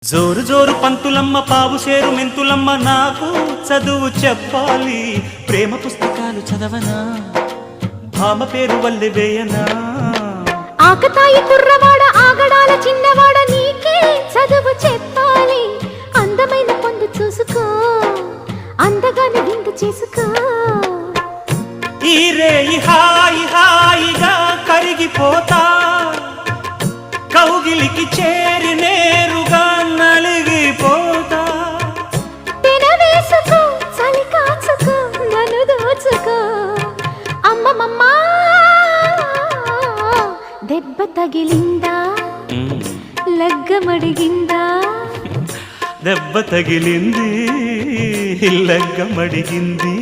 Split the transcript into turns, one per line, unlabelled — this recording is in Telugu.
జోరు జోరు పంతులమ్మ పావు సేరు మెంతులమ్మ నాకు చదువు చెప్పాలి ప్రేమ పుస్తకాలు చదవనా భామ పేరు వల్లె వేయనా
ఆకతాయి కుర్రవాడ ఆగడాల చిన్నవాడ నీకే చదువు చెప్పాలి అందమైన పొందు చూసుకో అందగాని విందు చేసుకో
ఈ రేయి హాయి హాయిగా కరిగిపోతా కౌగిలికి చేరి నేరుగా నలిగిపోతా
తినవేసుకో చలి కాచుకో నన్ను దోచుకో అమ్మమ్మ దెబ్బ తగిలిందా లగ్గమడిగిందా
దెబ్బ తగిలింది లగ్గమడిగింది